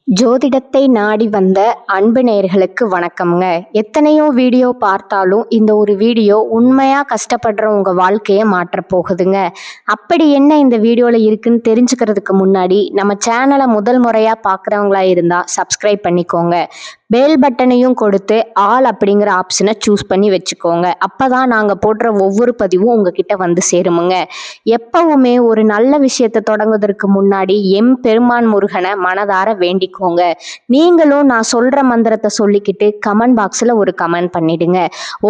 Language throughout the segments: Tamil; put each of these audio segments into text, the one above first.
ஜோதிடத்தை நாடி வந்த அன்பு நேயர்களுக்கு வணக்கம்ங்க. எத்தனையோ வீடியோ பார்த்தாலும் இந்த ஒரு வீடியோ உண்மையா கஷ்டப்படுற உங்க வாழ்க்கையை மாற்றப் போகுதுங்க. அப்படி என்ன இந்த வீடியோல இருக்குன்னு தெரிஞ்சுக்கிறதுக்கு முன்னாடி நம்ம சேனலை முதல் முறையா பார்க்குறவங்களா இருந்தா சப்ஸ்கிரைப் பண்ணிக்கோங்க. பெல் பட்டனையும் கொடுத்து ஆல் அப்படிங்கிற ஆப்ஷனை சூஸ் பண்ணி வச்சுக்கோங்க. அப்பதான் நாங்கள் போடுற ஒவ்வொரு பதிவும் உங்ககிட்ட வந்து சேருமுங்க. எப்பவுமே ஒரு நல்ல விஷயத்தை தொடங்குவதற்கு முன்னாடி பெருமான் முருகனை மனதார வேண்டிக்கோங்க. நீங்களும் நான் சொல்ற மந்திரத்தை சொல்லிக்கிட்டு கமெண்ட் பாக்ஸில் ஒரு கமெண்ட் பண்ணிடுங்க.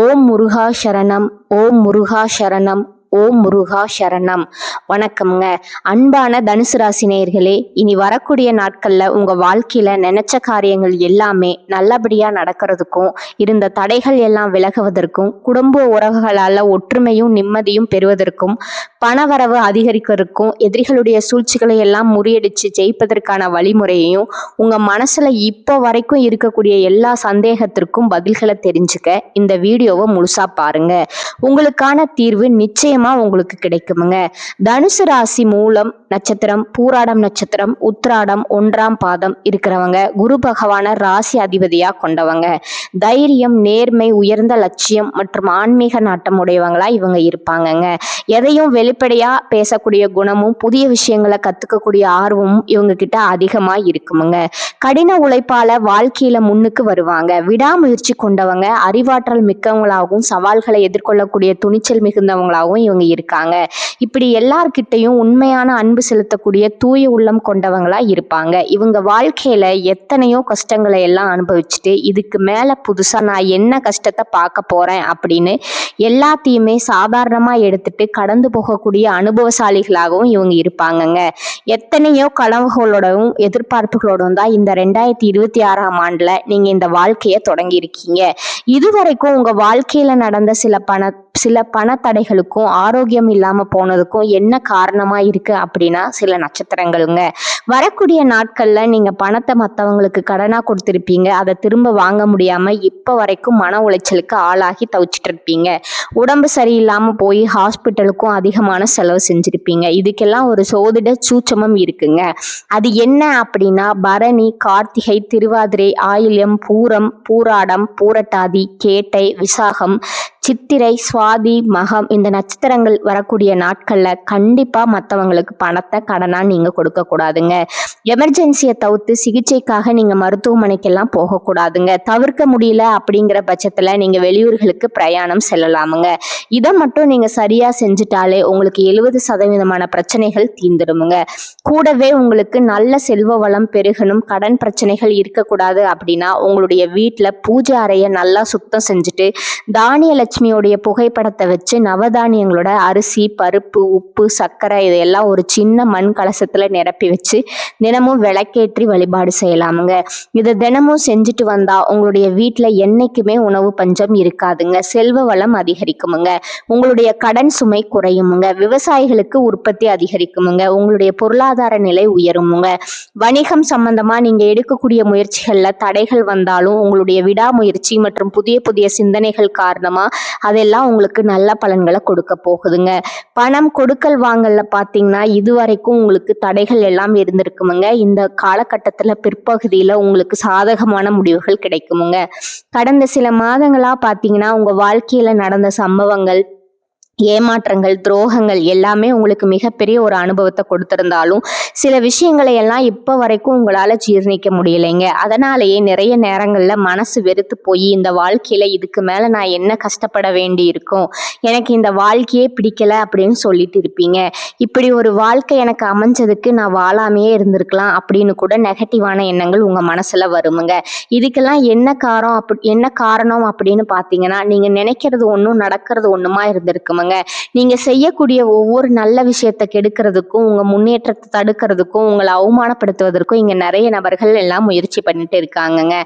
ஓம் முருகா சரணம், ஓம் முருகா சரணம், ஓம் முருகா சரணம். வணக்கம்ங்க. அன்பான தனுசு ராசி நேயர்களே, இனி வரக்கூடிய நாட்கள்ல உங்க வாழ்க்கையில நினைச்ச காரியங்கள் எல்லாமே நல்லபடியா நடக்கிறதுக்கும், இருந்த தடைகள் எல்லாம் விலகுவதற்கும், குடும்ப உறவுகளால ஒற்றுமையும் நிம்மதியும் பெறுவதற்கும், பணவரவு அதிகரிக்கிறதுக்கும், எதிரிகளுடைய சூழ்ச்சிகளை எல்லாம் முறியடிச்சு ஜெயிப்பதற்கான வழிமுறையையும், உங்க மனசுல இப்போ வரைக்கும் இருக்கக்கூடிய எல்லா சந்தேகத்திற்கும் பதில்களை தெரிஞ்சுக்க இந்த வீடியோவை முழுசா பாருங்க. உங்களுக்கான தீர்வு நிச்சயம் உங்களுக்கு கிடைக்குமுங்க. தனுசு ராசி மூலம் நட்சத்திரம், பூராடம் நட்சத்திரம், உத்திராடம் 1ஆம் பாதம் இருக்கிறவங்க குரு பகவான ராசி அதிபதியா கொண்டவங்க. தைரியம், நேர்மை, உயர்ந்த லட்சியம் மற்றும் ஆன்மீக நாட்டம் உடையவங்களா இவங்க இருப்பாங்கங்க. எதையும் வெளிப்படையா பேசக்கூடிய குணமும், புதிய விஷயங்களை கத்துக்கக்கூடிய ஆர்வமும் இவங்க கிட்ட அதிகமா இருக்குமுங்க. கடின உழைப்பால வாழ்க்கையில முன்னுக்கு வருவாங்க. விடாமுயற்சி கொண்டவங்க, அறிவாற்றல் மிக்கவங்களாகவும், சவால்களை எதிர்கொள்ளக்கூடிய துணிச்சல் மிகுந்தவங்களாகவும் இவங்க இருக்காங்க. இப்படி எல்லார்கிட்டையும் உண்மையான அன்பு செலுத்தக்கூடிய தூய உள்ளம் கொண்டவங்களா இருப்பாங்க. இவங்க வாழ்க்கையில எத்தனையோ கஷ்டங்களை எல்லாம் அனுபவிச்சுட்டு இதுக்கு மேல புதுசா நான் என்ன கஷ்டத்தை பார்க்க போறேன் அப்படின்னு எல்லாத்தையுமே சாதாரணமா எடுத்துட்டு கடந்து போகக்கூடிய அனுபவசாலிகளாகவும் இவங்க இருப்பாங்கங்க. எத்தனையோ கனவுகளோடவும் எதிர்பார்ப்புகளோடும் தான் இந்த 2026ஆம் ஆண்டுல நீங்க இந்த வாழ்க்கையை தொடங்கி இருக்கீங்க. இதுவரைக்கும் உங்க வாழ்க்கையில நடந்த சில பண தடைகளுக்கும், ஆரோக்கியம் இல்லாம போனதுக்கும் என்ன காரணமா இருக்கு அப்படின்னா சில நட்சத்திரங்களுங்க. வரக்கூடிய நாட்கள்ல நீங்க பணத்தை மற்றவங்களுக்கு கடனா கொடுத்திருப்பீங்க. அதை திரும்ப வாங்க முடியாம இப்ப வரைக்கும் மன உளைச்சலுக்கு ஆளாகி தவிச்சிட்டு இருப்பீங்க. உடம்பு சரியில்லாம போய் ஹாஸ்பிட்டலுக்கும் அதிகமான செலவு செஞ்சிருப்பீங்க. இதுக்கெல்லாம் ஒரு சோதிட சூட்சமம் இருக்குங்க. அது என்ன அப்படின்னா பரணி, கார்த்திகை, திருவாதிரை, ஆயில்யம், பூரம், பூராடம், பூரட்டாதி, கேட்டை, விசாகம், சித்திரை, சுவாதி, மகம் இந்த நட்சத்திரங்கள் வரக்கூடிய நாட்கள்ல கண்டிப்பா மற்றவங்களுக்கு பணத்தை கடனா நீங்க கொடுக்க கூடாதுங்க. எமர்ஜென்சியை தவிர்த்து சிகிச்சைக்காக நீங்க மருத்துவமனைக்கெல்லாம் போகக்கூடாதுங்க. தவிர்க்க முடியல அப்படிங்கிற பட்சத்துல நீங்க வெளியூர்களுக்கு பிரயாணம் செல்லலாமுங்க. இதை மட்டும் நீங்க சரியா செஞ்சுட்டாலே உங்களுக்கு 70% பிரச்சனைகள் தீர்ந்துடுமுங்க. கூடவே உங்களுக்கு நல்ல செல்வ வளம் பெருகணும், கடன் பிரச்சனைகள் இருக்கக்கூடாது அப்படின்னா உங்களுடைய வீட்டுல பூஜை அறையை நல்லா சுத்தம் செஞ்சுட்டு தானிய லட்சுமியோடைய புகைப்படத்தை வச்சு நவதானியங்களோட அரிசி, பருப்பு, உப்பு, சர்க்கரை இதையெல்லாம் ஒரு சின்ன மண் கலசத்துல நிரப்பி வச்சு தினமும் விளக்கேற்றி வழிபாடு செய்யலாமுங்க. இதை தினமும் செஞ்சுட்டு வந்தா உங்களுடைய வீட்டுல என்னைக்குமே உணவு பஞ்சம் இருக்காதுங்க. செல்வ வளம் அதிகரிக்குமுங்க. உங்களுடைய கடன் சுமை குறையுமுங்க. விவசாயிகளுக்கு உற்பத்தி அதிகரிக்குமுங்க. உங்களுடைய பொருளாதார நிலை உயருமுங்க. வணிகம் சம்பந்தமா நீங்க எடுக்கக்கூடிய முயற்சிகள்ல தடைகள் வந்தாலும் உங்களுடைய விடாமுயற்சி மற்றும் புதிய புதிய சிந்தனைகள் காரணமா அதெல்லாம் உங்களுக்கு நல்ல பலன்களை கொடுக்க போகுதுங்க. பணம் கொடுக்கல் வாங்கல்ல பாத்தீங்கன்னா இதுவரைக்கும் உங்களுக்கு தடைகள் எல்லாம் இருந்திருக்குமுங்க. இந்த காலகட்டத்துல பிற்பகுதியில உங்களுக்கு சாதகமான முடிவுகள் கிடைக்குமுங்க. கடந்த சில மாதங்களா பாத்தீங்கன்னா உங்க வாழ்க்கையில நடந்த சம்பவங்கள், ஏமாற்றங்கள், துரோகங்கள் எல்லாமே உங்களுக்கு மிகப்பெரிய ஒரு அனுபவத்தை கொடுத்திருந்தாலும் சில விஷயங்களை எல்லாம் இப்ப வரைக்கும் உங்களால ஜீர்ணிக்க முடியலைங்க. அதனாலேயே நிறைய நேரங்கள்ல மனசு வெறுத்து போய் இந்த வாழ்க்கையில இதுக்கு மேல நான் என்ன கஷ்டப்பட வேண்டி இருக்கும், எனக்கு இந்த வாழ்க்கையே பிடிக்கல அப்படின்னு சொல்லிட்டு இருப்பீங்க. இப்படி ஒரு வாழ்க்கை எனக்கு அமைஞ்சதுக்கு நான் வாழாமையே இருந்திருக்கலாம் அப்படின்னு கூட நெகட்டிவான எண்ணங்கள் உங்க மனசுல வருமுங்க. இதுக்கெல்லாம் என்ன காரணம் அப்படின்னு பாத்தீங்கன்னா நீங்க நினைக்கிறது ஒன்றும் நடக்கிறது ஒண்ணுமா இருந்திருக்குங்க. நீங்க செய்யக்கூடிய ஒவ்வொரு நல்ல விஷயத்தை கெடுக்கிறதுக்கும், உங்க முன்னேற்றத்தை தடுக்கிறதுக்கும், உங்களை அவமானப்படுத்துவதற்கும் இங்க நிறைய நபர்கள் எல்லாம் முயற்சி பண்ணிட்டு இருக்காங்கங்க.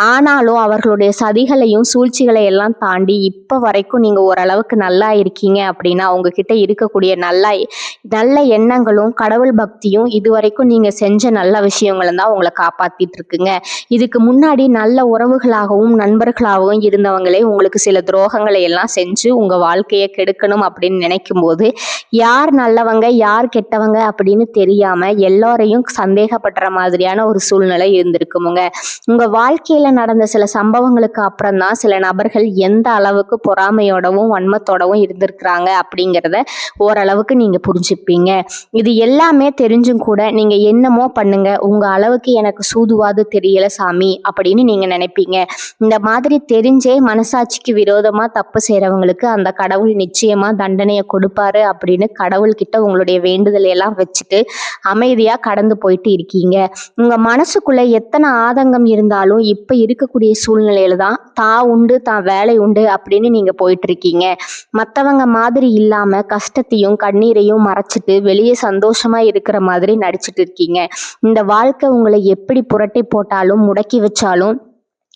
ஆனாலும் அவர்களுடைய சதிகளையும் சூழ்ச்சிகளை எல்லாம் தாண்டி இப்ப வரைக்கும் நீங்க ஓரளவுக்கு நல்லா இருக்கீங்க அப்படின்னா உங்ககிட்ட இருக்கக்கூடிய நல்ல எண்ணங்களும் கடவுள் பக்தியும் இதுவரைக்கும் நீங்க செஞ்ச நல்ல விஷயங்களும் தான் உங்களை காப்பாத்திட்டு இருக்குங்க. இதுக்கு முன்னாடி நல்ல உறவுகளாகவும் நண்பர்களாகவும் இருந்தவங்களே உங்களுக்கு சில துரோகங்களை எல்லாம் செஞ்சு உங்க வாழ்க்கையை கெடுக்கணும் வாழணும் அப்படின்னு நினைக்கும் போது யார் நல்லவங்க யார் கெட்டவங்க அப்படின்னு தெரியாம எல்லாரையும் சந்தேகப்படுற மாதிரியான ஒரு சூழ்நிலை இருந்திருக்குமுங்க. உங்க வாழ்க்கையில நடந்த சில சம்பவங்களுக்கு அப்புறம் தான் சில நபர்கள் எந்த அளவுக்கு பொறாமையோடவும் வன்மத்தோடவும் இருந்திருக்கிறாங்க அப்படிங்கிறத ஓரளவுக்கு நீங்க புரிஞ்சுப்பீங்க. இது எல்லாமே தெரிஞ்சும் கூட நீங்க என்னமோ பண்ணுங்க, உங்க அளவுக்கு எனக்கு சூதுவாது தெரியல சாமி அப்படின்னு நீங்க நினைப்பீங்க. இந்த மாதிரி தெரிஞ்சே மனசாட்சிக்கு விரோதமா தப்பு செய்யறவங்களுக்கு அந்த கடவுள் நிச்சயமா தண்டனையை கொடுப்பாரு அப்படின்னு கடவுள்கிட்ட உங்களுடைய வேண்டுதலை எல்லாம் வச்சுட்டு அமைதியா கடந்து போயிட்டு இருக்கீங்க. உங்க மனசுக்குள்ள எத்தனை ஆதங்கம் இருந்தாலும் இப்ப இருக்கக்கூடிய சூழ்நிலையில தான் தான் உண்டு தான் வேலை உண்டு அப்படின்னு நீங்க போயிட்டு இருக்கீங்க. மற்றவங்க மாதிரி இல்லாம கஷ்டத்தையும் கண்ணீரையும் மறைச்சிட்டு வெளியே சந்தோஷமா இருக்கிற மாதிரி நடிச்சிட்டு இருக்கீங்க. இந்த வாழ்க்கை உங்களை எப்படி புரட்டி போட்டாலும் முடக்கி வச்சாலும்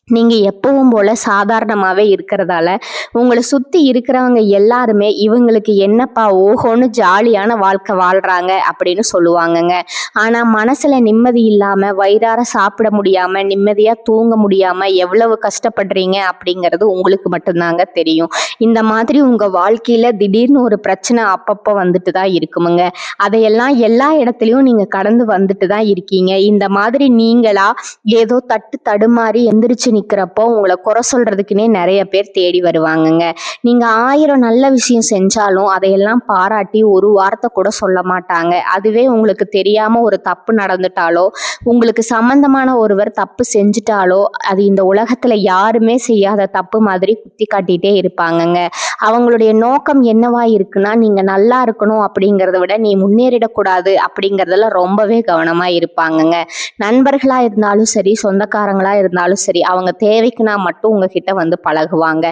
நீங்க எப்பவும் போல சாதாரணமாவே இருக்கிறதால உங்களை சுத்தி இருக்கிறவங்க எல்லாருமே இவங்களுக்கு என்னப்பா ஓஹோன்னு ஜாலியான வாழ்க்கை வாழ்றாங்க அப்படின்னு சொல்லுவாங்கங்க. ஆனா மனசுல நிம்மதி இல்லாம வயிறார சாப்பிட முடியாம நிம்மதியா தூங்க முடியாம எவ்வளவு கஷ்டப்படுறீங்க அப்படிங்கிறது உங்களுக்கு மட்டும்தாங்க தெரியும். இந்த மாதிரி உங்க வாழ்க்கையில திடீர்னு ஒரு பிரச்சனை அப்பப்போ வந்துட்டு தான் இருக்குமுங்க. அதையெல்லாம் எல்லா இடத்துலயும் நீங்க கடந்து வந்துட்டு தான் இருக்கீங்க. இந்த மாதிரி நீங்களா ஏதோ தடுமாறி எந்திரிச்சு நிக்கிறப்போ உங்களை குறை சொல்றதுக்குன்னே நிறைய பேர் தேடி வருவாங்கங்க. நீங்க 1000 நல்ல விஷயம் செஞ்சாலும் அதையெல்லாம் பாராட்டி ஒரு வார்த்தை கூட சொல்ல மாட்டாங்க. அதுவே உங்களுக்கு தெரியாம ஒரு தப்பு நடந்துட்டாலோ உங்களுக்கு சம்பந்தமான ஒருவர் தப்பு செஞ்சுட்டாலோ அது இந்த உலகத்துல யாருமே செய்யாத தப்பு மாதிரி குத்தி காட்டிட்டே இருப்பாங்கங்க. அவங்களுடைய நோக்கம் என்னவா இருக்குன்னா நீங்க நல்லா இருக்கணும் அப்படிங்கிறத விட நீ முன்னேறிடக்கூடாது அப்படிங்கிறதுல ரொம்பவே கவனமா இருப்பாங்கங்க. நண்பர்களா இருந்தாலும் சரி சொந்தக்காரங்களா இருந்தாலும் சரி அவங்க தேவைக்குனா மட்டும் உங்ககிட்ட வந்து பழகுவாங்க.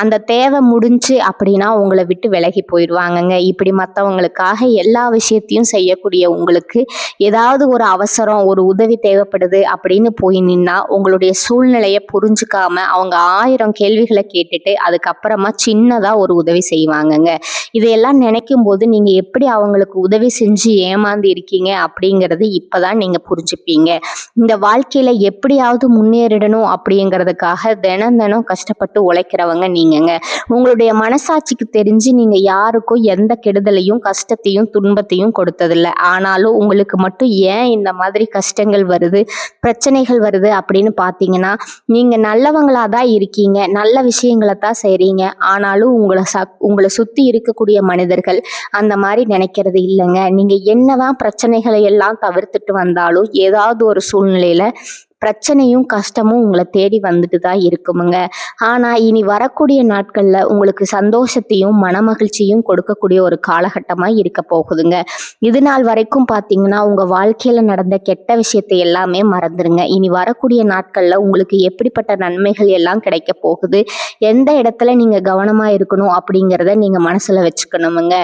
அந்த தேவை முடிஞ்சு அப்படின்னா உங்களை விட்டு விலகி போயிடுவாங்கங்க. இப்படி மற்றவங்களுக்காக எல்லா விஷயத்தையும் செய்யக்கூடிய உங்களுக்கு ஏதாவது ஒரு அவசரம் ஒரு உதவி தேவைப்படுது அப்படின்னு போய் நின்னா உங்களுடைய சூழ்நிலையை புரிஞ்சுக்காம அவங்க 1000 கேள்விகளை கேட்டுட்டு அதுக்கப்புறமா சின்னதா ஒரு உதவி செய்வாங்கங்க. இதையெல்லாம் நினைக்கும் போது நீங்க எப்படி அவங்களுக்கு உதவி செஞ்சு ஏமாந்து இருக்கீங்க அப்படிங்கிறது இப்பதான் நீங்க புரிஞ்சுப்பீங்க. இந்த வாழ்க்கையில எப்படியாவது முன்னேறிடணும் அப்படிங்கிறதுக்காக தினம் கஷ்டப்பட்டு உழைக்கிறவங்க நீங்கங்க. உங்களுடைய மனசாட்சிக்கு தெரிஞ்சு நீங்க யாருக்கும் எந்த கெடுதலையும் கஷ்டத்தையும் துன்பத்தையும் கொடுத்ததில்லை. ஆனாலும் உங்களுக்கு மட்டும் ஏன் இந்த மாதிரி கஷ்டங்கள் வருது பிரச்சனைகள் வருது அப்படின்னு பார்த்தீங்கன்னா நீங்க நல்லவங்களா தான் இருக்கீங்க, நல்ல விஷயங்களை தான் செய்றீங்க. ஆனாலும் உங்களை சுத்தி இருக்கக்கூடிய மனிதர்கள் அந்த மாதிரி நினைக்கிறது இல்லைங்க. நீங்க என்னதான் பிரச்சனைகளை எல்லாம் தவிர்த்துட்டு வந்தாலும் ஏதாவது ஒரு சூழ்நிலையில பிரச்சனையும் கஷ்டமும் உங்களை தேடி வந்துட்டு தான் இருக்குமுங்க. ஆனா இனி வரக்கூடிய நாட்கள்ல உங்களுக்கு சந்தோஷத்தையும் மனமகிழ்ச்சியும் கொடுக்கக்கூடிய ஒரு காலகட்டமா இருக்க போகுதுங்க. இது நாள் வரைக்கும் பாத்தீங்கன்னா உங்க வாழ்க்கையில நடந்த கெட்ட விஷயத்தை எல்லாமே மறந்துருங்க. இனி வரக்கூடிய நாட்கள்ல உங்களுக்கு எப்படிப்பட்ட நன்மைகள் எல்லாம் கிடைக்க போகுது, எந்த இடத்துல நீங்க கவனமா இருக்கணும் அப்படிங்கிறத நீங்க மனசுல வச்சுக்கணுமுங்க.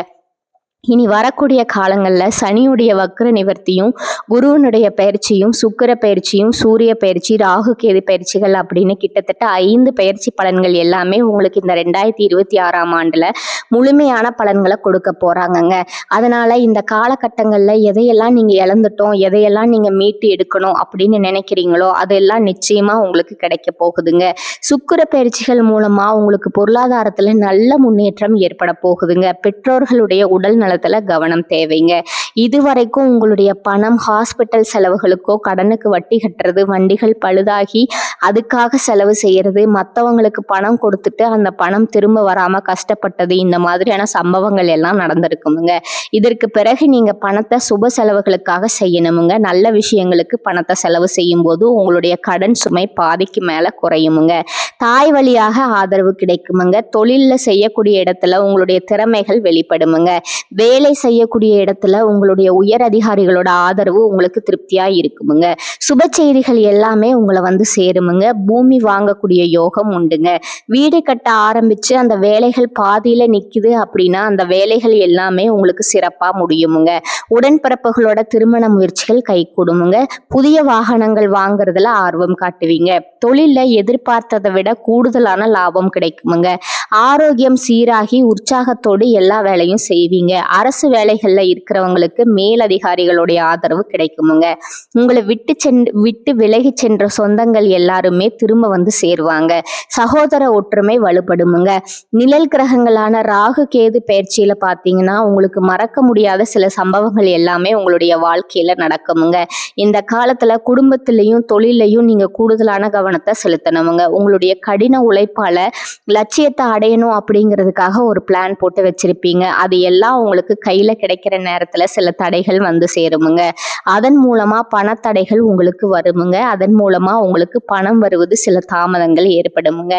இனி வரக்கூடிய காலங்களில் சனியுடைய வக்ர நிவர்த்தியும் குருவனுடைய பயிற்சியும் சுக்கிர பயிற்சியும் சூரிய பயிற்சி ராகு கேது பயிற்சிகள் அப்படின்னு கிட்டத்தட்ட 5 பயிற்சி பலன்கள் எல்லாமே உங்களுக்கு இந்த 2026ஆம் ஆண்டுல முழுமையான பலன்களை கொடுக்க போறாங்கங்க. அதனால இந்த காலகட்டங்களில் எதையெல்லாம் நீங்க இழந்துட்டோம் எதையெல்லாம் நீங்க மீட்டு எடுக்கணும் அப்படின்னு நினைக்கிறீங்களோ அதெல்லாம் நிச்சயமா உங்களுக்கு கிடைக்க போகுதுங்க. சுக்கிர பயிற்சிகள் மூலமா உங்களுக்கு பொருளாதாரத்துல நல்ல முன்னேற்றம் ஏற்பட போகுதுங்க. பெற்றோர்களுடைய உடல் நலத்துல கவனம் தேவைங்க. இதுவரைக்கும் உங்களுடைய பணம் ஹாஸ்பிட்டல் செலவுகளுக்கோ கடனுக்கு வட்டி கட்டுறது வண்டிகள் பழுதாகி அதுக்காக செலவு செய்யறது மற்றவங்களுக்கு பணம் கொடுத்துட்டு அந்த பணம் திரும்ப வராம கஷ்டப்பட்டது இந்த மாதிரியான சம்பவங்கள் எல்லாம் நடந்திருக்குமுங்க. இதற்கு பிறகு நீங்க பணத்தை சுப செலவுகளுக்காக செய்யணுமுங்க. நல்ல விஷயங்களுக்கு பணத்தை செலவு செய்யும் போது உங்களுடைய கடன் சுமை பாதிக்கு மேல குறையுமுங்க. தாய் வழியாக ஆதரவு கிடைக்குமுங்க. தொழில்ல செய்யக்கூடிய இடத்துல உங்களுடைய திறமைகள் வெளிப்படுமுங்க. வேலை செய்யக்கூடிய இடத்துல உங்களுடைய உயர் அதிகாரிகளோட ஆதரவு உங்களுக்கு திருப்தியா இருக்குமுங்க. சுப செய்திகள் எல்லாமே உங்களை வந்து சேருமுங்க. பூமி வாங்கக்கூடிய யோகம் உண்டுங்க. வீடு கட்ட ஆரம்பிச்சு அந்த வேலைகள் பாதியில நிக்குது அப்படின்னா அந்த வேலைகள் எல்லாமே உங்களுக்கு சிறப்பா முடியுமுங்க. உடன்பிறப்புகளோட திருமண முயற்சிகள் கை கூடுமுங்க. புதிய வாகனங்கள் வாங்குறதுல ஆர்வம் காட்டுவீங்க. தொழில்ல எதிர்பார்த்ததை விட கூடுதலான லாபம் கிடைக்குமுங்க. ஆரோக்கியம் சீராகி உற்சாகத்தோடு எல்லா வேலையும் செய்வீங்க. அரசு வேலைகள்ல இருக்கிறவங்களுக்கு மேலதிகாரிகளுடைய ஆதரவு கிடைக்குமுங்க. உங்களை விட்டு விலகி சென்ற சொந்தங்கள் எல்லாருமே திரும்ப வந்து சேருவாங்க. சகோதர ஒற்றுமை வலுப்படுமுங்க. நிழல் கிரகங்களான ராகு கேது பயிற்சியில பாத்தீங்கன்னா உங்களுக்கு மறக்க முடியாத சில சம்பவங்கள் எல்லாமே உங்களுடைய வாழ்க்கையில நடக்குமுங்க. இந்த காலத்துல குடும்பத்திலையும் தொழிலையும் நீங்க கூடுதலான கவனத்தை செலுத்தணுமுங்க. உங்களுடைய கடின உழைப்பால லட்சியத்தை அடையணும் அப்படிங்கிறதுக்காக ஒரு பிளான் போட்டு வச்சிருப்பீங்க. அது எல்லாம் உங்களுக்கு கையில கிடைக்கிற நேரத்துல சில தடைகள் வந்து சேருமுங்க. அதன் மூலமா பணத்தடைகள் உங்களுக்கு வருமுங்க. அதன் மூலமா உங்களுக்கு பணம் வருவது சில தாமதங்கள் ஏற்படுமுங்க.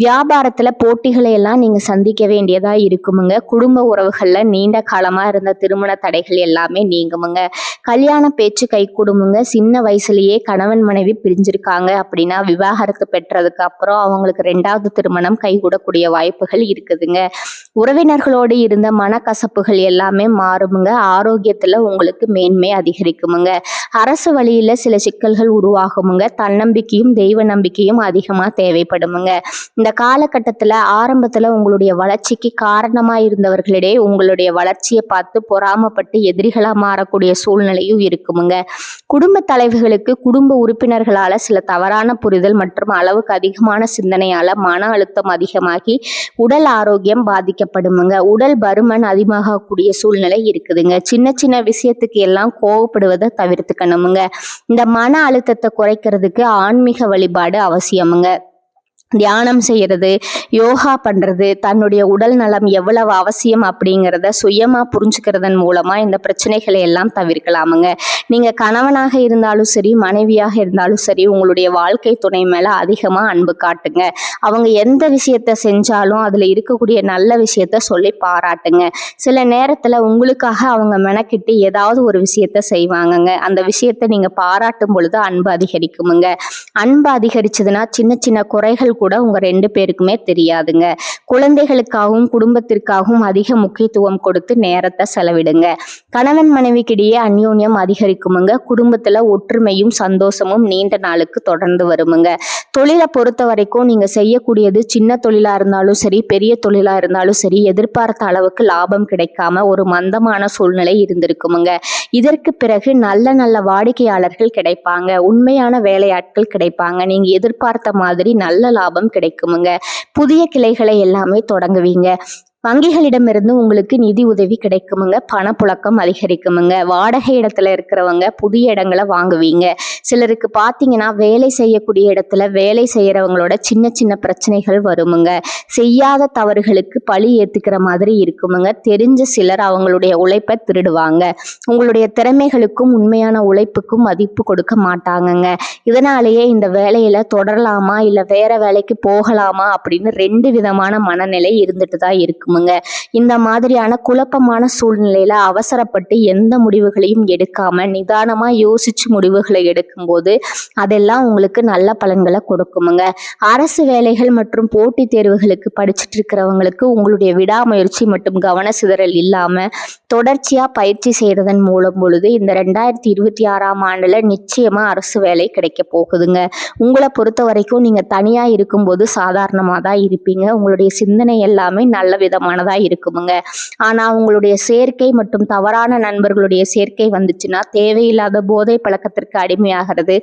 வியாபாரத்துல போட்டிகளை எல்லாம் நீங்க சந்திக்க வேண்டியதா இருக்குமுங்க. குடும்ப உறவுகள்ல நீண்ட காலமா இருந்த திருமண தடைகள் எல்லாமே நீங்குமுங்க. கல்யாண பேச்சு கை கொடுமுங்க. சின்ன வயசுலயே கணவன் மனைவி பிரிஞ்சிருக்காங்க அப்படின்னா விவாகரத்து பெற்றதுக்கு அப்புறம் அவங்களுக்கு 2வது திருமணம் கைகூடக்கூடிய வாய்ப்புகள் இருக்குதுங்க. உறவினர்களோடு இருந்த மனக்கசப்புகள் எல்லாமே மாறுமுங்க. ஆரோக்கியத்துல உங்களுக்கு மேன்மை அதிகரிக்குமுங்க. அரசு வழியில சில சிக்கல்கள் உருவாகுமுங்க. தன்னம்பிக்கையும் தெய்வ நம்பிக்கையும் அதிகமா தேவைப்படுமுங்க. இந்த காலகட்டத்துல ஆரம்பத்துல உங்களுடைய வளர்ச்சிக்கு காரணமா இருந்தவர்களிடையே உங்களுடைய வளர்ச்சியை பார்த்து பொறாமப்பட்டு எதிரிகளா மாறக்கூடிய சூழ்நிலையும் இருக்குமுங்க. குடும்ப தலைவர்களுக்கு குடும்ப உறுப்பினர்களால சில தவறான புரிதல் மற்றும் அளவுக்கு அதிகமான சிந்தனையால மன அழுத்தம் அதிகமாகி உடல் ஆரோக்கியம் பாதிக்கப்படுமுங்க. உடல் பருமன் அதிகமாகக்கூடிய சூழ்நிலை இருக்குதுங்க. சின்ன சின்ன விஷயத்துக்கு எல்லாம் கோவப்படுவதை தவிர்த்துக்கணுமுங்க. இந்த மன அழுத்தத்தை குறைக்கிறதுக்கு ஆன்மீக வழிபாடு அவசியமுங்க. தியானம் செய்யறது, யோகா பண்றது, தன்னுடைய உடல் நலம் எவ்வளவு அவசியம் அப்படிங்கிறத சுயமா புரிஞ்சுக்கிறதன் மூலமா இந்த பிரச்சனைகளை எல்லாம் தவிர்க்கலாமுங்க. நீங்க கணவனாக இருந்தாலும் சரி, மனைவியாக இருந்தாலும் சரி, உங்களுடைய வாழ்க்கை துணை மேல அதிகமா அன்பு காட்டுங்க. அவங்க எந்த விஷயத்த செஞ்சாலும் அதுல இருக்கக்கூடிய நல்ல விஷயத்த சொல்லி பாராட்டுங்க. சில நேரத்துல உங்களுக்காக அவங்க மெனக்கிட்டு ஏதாவது ஒரு விஷயத்த செய்வாங்கங்க. அந்த விஷயத்த நீங்க பாராட்டும் பொழுது அன்பு அதிகரிக்குமுங்க. அன்பு அதிகரிச்சதுன்னா சின்ன சின்ன குறைகள் கூட உங்க 2 பேருக்குமே தெரியாதுங்க. குழந்தைகளுக்காகவும் குடும்பத்திற்காகவும் அதிக முக்கியத்துவம் கொடுத்து நேரத்தை செலவிடுங்க. கணவன் மனைவிக்கிடையே அந்யோன்யம் அதிகரிக்குமுங்க. குடும்பத்துல ஒற்றுமையும் சந்தோஷமும் நீண்ட நாளுக்கு தொடர்ந்து வருமுங்க. தொழிலை பொறுத்த வரைக்கும் நீங்க செய்யக்கூடியது சின்ன தொழிலா இருந்தாலும் சரி, பெரிய தொழிலா இருந்தாலும் சரி, எதிர்பார்த்த அளவுக்கு லாபம் கிடைக்காம ஒரு மந்தமான சூழ்நிலை இருந்திருக்குமுங்க. இதற்கு பிறகு நல்ல நல்ல வாடிக்கையாளர்கள் கிடைப்பாங்க. உண்மையான வேலையாட்கள் கிடைப்பாங்க. நீங்க எதிர்பார்த்த மாதிரி நல்ல லாபம் கிடைக்குமுங்க. புதிய கிளைகளை எல்லாமே தொடங்குவீங்க. வங்கிகளிடமிருந்து உங்களுக்கு நிதி உதவி கிடைக்குமுங்க. பணப்புழக்கம் அதிகரிக்குமுங்க. வாடகை இடத்துல இருக்கிறவங்க புதிய இடங்களை வாங்குவீங்க. சிலருக்கு பார்த்தீங்கன்னா வேலை செய்யக்கூடிய இடத்துல வேலை செய்யறவங்களோட சின்ன சின்ன பிரச்சனைகள் வருமுங்க. செய்யாத தவறுகளுக்கு பழி ஏத்துக்கிற மாதிரி இருக்குமுங்க. தெரிஞ்ச சிலர் அவங்களுடைய உழைப்பை திருடுவாங்க. உங்களுடைய திறமைகளுக்கும் உண்மையான உழைப்புக்கும் மதிப்பு கொடுக்க மாட்டாங்கங்க. இதனாலேயே இந்த வேலையில தொடரலாமா இல்ல வேற வேலைக்கு போகலாமா அப்படின்னு 2 விதமான மனநிலை இருந்துட்டு தான் இருக்குமுங்க. இந்த மாதிரியான குழப்பமான சூழ்நிலையில அவசரப்பட்டு எந்த முடிவுகளையும் எடுக்காம நிதானமா யோசிச்சு முடிவுகளை எடுக்கும்போது அதெல்லாம் உங்களுக்கு நல்ல பலன்களை கொடுக்குமுங்க. அரசு வேலைகள் மற்றும் போட்டித் தேர்வுகளுக்கு படிச்சுட்டு இருக்கிறவங்களுக்கு உங்களுடைய விடாமுயற்சி மற்றும் கவன சிதறல் இல்லாம தொடர்ச்சியா பயிற்சி செய்யறதன் மூலம் பொழுது இந்த 2026ஆம் ஆண்டுல நிச்சயமா அரசு வேலை கிடைக்க போகுதுங்க. உங்களை பொறுத்த வரைக்கும் நீங்க தனியா இருக்கும்போது சாதாரணமா தான் இருப்பீங்க. உங்களுடைய சிந்தனை எல்லாமே நல்ல விதமானதா இருக்குமுங்க. ஆனா உங்களுடைய சேர்க்கை மற்றும் தவறான நண்பர்களுடைய சேர்க்கை வந்துச்சுன்னா தேவையில்லாத போதை பழக்கத்திற்கு அடிமையாகிறது.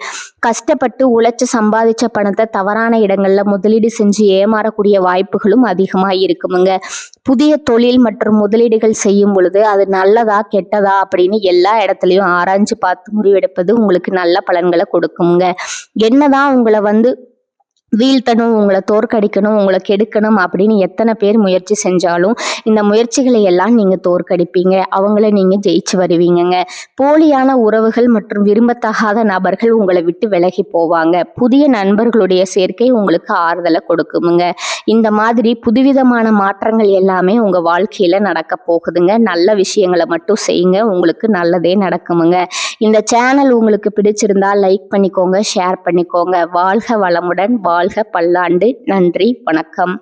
கஷ்டப்பட்டு உழைச்சு சம்பாதிச்ச பணத்தை தவறான இடங்கள்ல முதலீடு செஞ்சு ஏமாறக்கூடிய வாய்ப்புகளும் அதிகமா இருக்குமுங்க. புதிய தொழில் மற்றும் முதலீடுகள் செய்யும் பொழுது அது நல்லதா கெட்டதா அப்படின்னு எல்லா இடத்துலையும் ஆராய்ஞ்சு பார்த்து முடிவெடுப்பது உங்களுக்கு நல்ல பலன்களை கொடுக்குமுங்க. என்னதான் உங்களை வீழ்த்தணும், உங்களை தோற்கடிக்கணும், உங்களை கெடுக்கணும் அப்படின்னு எத்தனை பேர் முயற்சி செஞ்சாலும் இந்த முயற்சிகளை எல்லாம் நீங்க தோற்கடிப்பீங்க. அவங்கள நீங்க ஜெயிச்சு வருவீங்கங்க. போலியான உறவுகள் மற்றும் விரும்பத்தகாத நபர்கள் உங்களை விட்டு விலகி போவாங்க. புதிய நண்பர்களுடைய சேர்க்கை உங்களுக்கு ஆறுதலை கொடுக்குமுங்க. இந்த மாதிரி புதுவிதமான மாற்றங்கள் எல்லாமே உங்க வாழ்க்கையில நடக்க போகுதுங்க. நல்ல விஷயங்களை மட்டும் செய்யுங்க. உங்களுக்கு நல்லதே நடக்குமுங்க. இந்த சேனல் உங்களுக்கு பிடிச்சிருந்தா லைக் பண்ணிக்கோங்க, ஷேர் பண்ணிக்கோங்க. வாழ்க வளமுடன், வாழ்க பல்லாண்டு. நன்றி, வணக்கம்.